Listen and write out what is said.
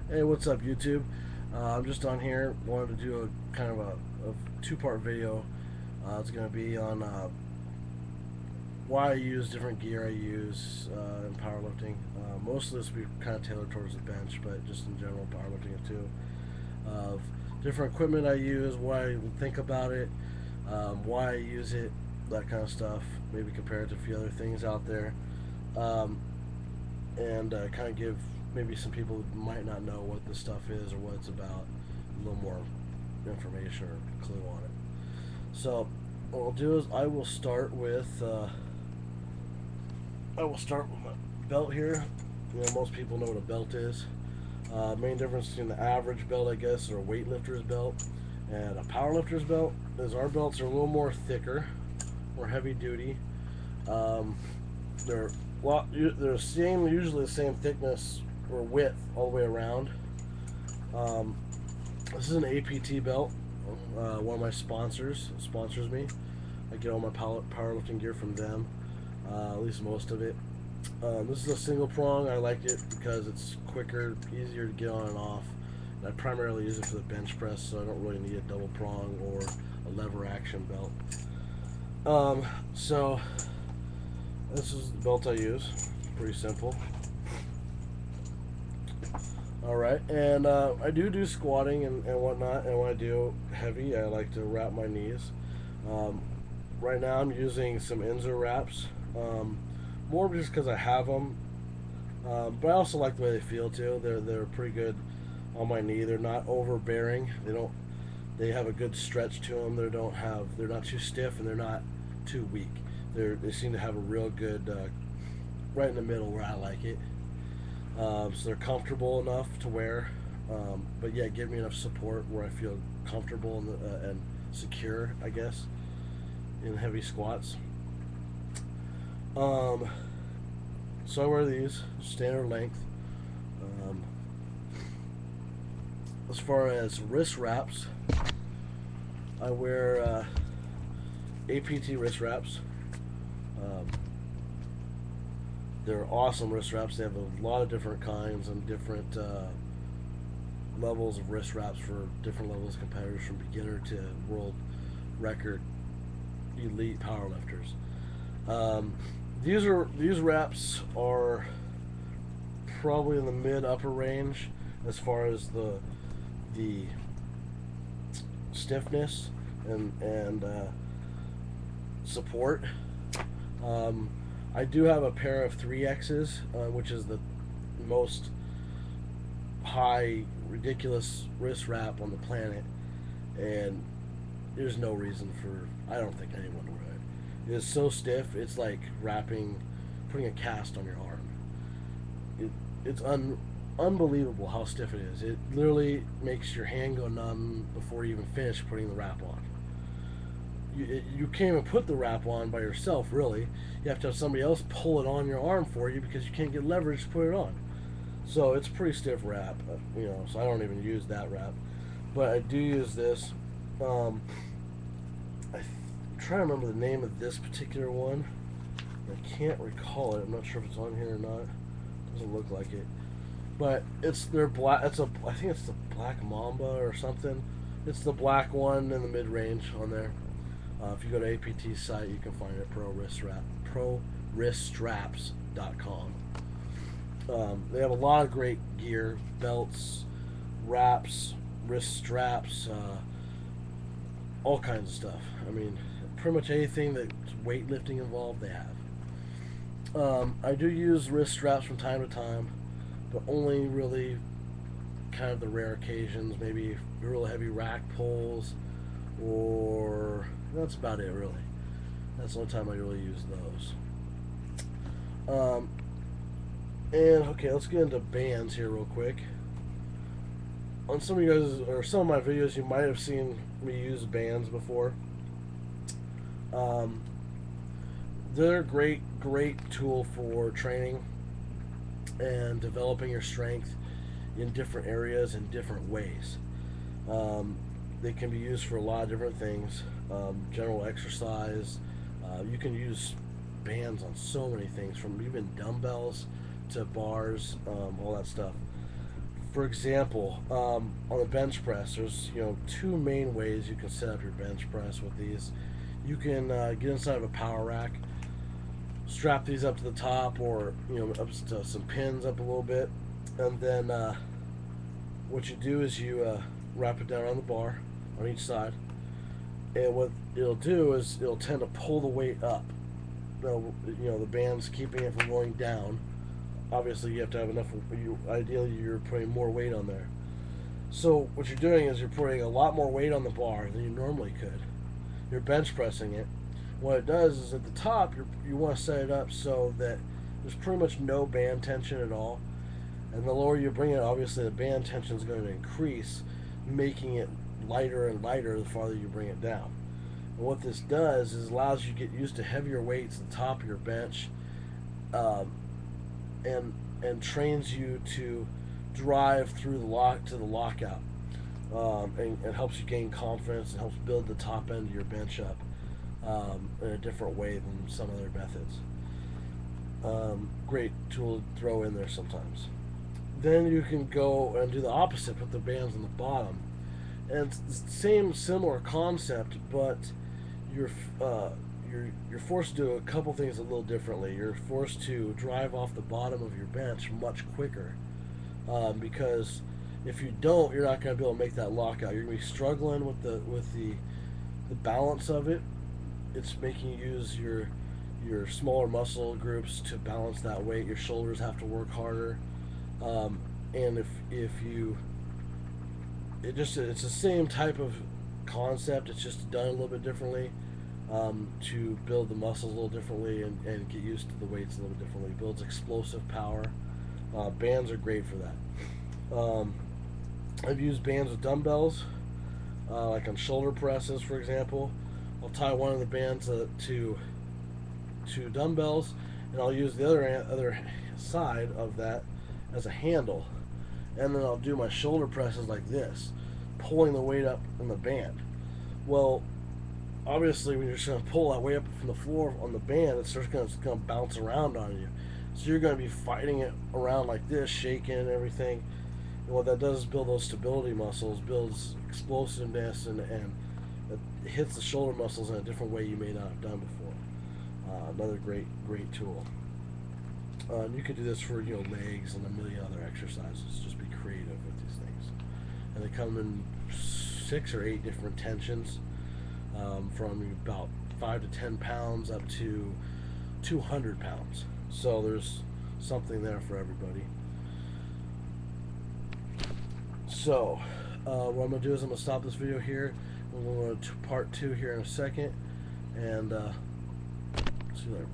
Hey, what's up, YouTube? I'm just on here. Wanted to do a kind of a two-part video. It's going to be on why I use different gear I use in powerlifting. Most of this will be kind of tailored towards the bench, but just in general powerlifting too. Of different equipment I use, what I think about it, why I use it, that kind of stuff. Maybe compare it to a few other things out there. Um, and kind of give maybe some people who might not know what this stuff is or what it's about a little more information or clue on it. So what I'll do is I will start with my belt here. You know, most people know what a belt is. Main difference between the average belt, I guess, or a weightlifter's belt and a powerlifter's belt is our belts are a little more thicker, more heavy duty. Um, they're they're usually the same thickness or width all the way around. Um, this is an APT belt. One of my sponsors me. I get all my powerlifting gear from them, at least most of it. This is a single prong. I like it because it's quicker, easier to get on and off. And I primarily use it for the bench press, so I don't really need a double prong or a lever action belt. So this is the belt I use. Pretty simple. Alright, and I do squatting and whatnot, and when I do heavy, I like to wrap my knees. Um, right now I'm using some Inzer wraps, more just because I have them, but I also like the way they feel too. They're pretty good on my knee. They're not overbearing. They have a good stretch to them. They're not too stiff and they're not too weak. They seem to have a real good, right in the middle where I like it. So they're comfortable enough to wear, but yet give me enough support where I feel comfortable and secure, I guess, in heavy squats. So I wear these standard length. Um, as far as wrist wraps, I wear APT wrist wraps. Um, They're awesome wrist wraps. They have a lot of different kinds and different levels of wrist wraps for different levels of competitors, from beginner to world record elite powerlifters. These wraps are probably in the mid upper range as far as the stiffness and support. I do have a pair of 3X's, which is the most high, ridiculous wrist wrap on the planet, and there's no reason for, I don't think anyone would wear it. It is so stiff, it's like putting a cast on your arm. It's unbelievable how stiff it is. It literally makes your hand go numb before you even finish putting the wrap on. You can't even put the wrap on by yourself, really. You have to have somebody else pull it on your arm for you because you can't get leverage to put it on. So it's a pretty stiff wrap, so I don't even use that wrap. But I do use this. I'm trying to remember the name of this particular one. I can't recall it. I'm not sure if it's on here or not. It doesn't look like it. But they're black. I think it's the Black Mamba or something. It's the black one in the mid-range on there. If you go to APT's site, you can find it at ProWristStraps.com. They have a lot of great gear, belts, wraps, wrist straps, all kinds of stuff. I mean, pretty much anything that's weightlifting involved, they have. I do use wrist straps from time to time, but only really kind of the rare occasions, maybe real heavy rack pulls, or that's about it, really. That's the only time I really use those. And okay, let's get into bands here real quick. On some of you guys, or some of my videos, you might have seen me use bands before. They're a great tool for training and developing your strength in different areas in different ways. They can be used for a lot of different things. General exercise. You can use bands on so many things, from even dumbbells to bars, all that stuff. For example, on the bench press, there's two main ways you can set up your bench press with these. You can get inside of a power rack, strap these up to the top, or up to some pins up a little bit, and then what you do is you wrap it down on the bar on each side, and what it'll do is it'll tend to pull the weight up. The band's keeping it from going down. Obviously, you have to have enough. Ideally, you're putting more weight on there. So what you're doing is you're putting a lot more weight on the bar than you normally could. You're bench pressing it. What it does is at the top, you want to set it up so that there's pretty much no band tension at all. And the lower you bring it, obviously the band tension is going to increase, making it lighter and lighter the farther you bring it down. And what this does is allows you to get used to heavier weights at the top of your bench, and trains you to drive through the lockout, and helps you gain confidence and helps build the top end of your bench up in a different way than some other methods. Great tool to throw in there sometimes. Then you can go and do the opposite, put the bands on the bottom, and it's the same similar concept, but you're forced to do a couple things a little differently. You're forced to drive off the bottom of your bench much quicker, because if you don't, you're not going to be able to make that lockout. You're going to be struggling with the balance of it. It's making you use your smaller muscle groups to balance that weight. Your shoulders have to work harder, and if you it's the same type of concept. It's just done a little bit differently. To build the muscles a little differently and get used to the weights a little bit differently. It builds explosive power. Bands are great for that. I've used bands with dumbbells, like on shoulder presses, for example. I'll tie one of the bands to dumbbells, and I'll use the other side of that as a handle, and then I'll do my shoulder presses like this, pulling the weight up in the band. Well, obviously, when you're just going to pull that weight up from the floor on the band, it's just going to bounce around on you. So you're going to be fighting it around like this, shaking and everything. And what that does is build those stability muscles, builds explosiveness, and it hits the shoulder muscles in a different way you may not have done before. Another great tool. And you could do this for legs and a million other exercises. Just be creative with these things. And they come in 6 or 8 different tensions. From about 5 to 10 pounds up to 200 pounds. So there's something there for everybody. So what I'm going to do is I'm going to stop this video here. We'll go to part 2 here in a second. And see you later.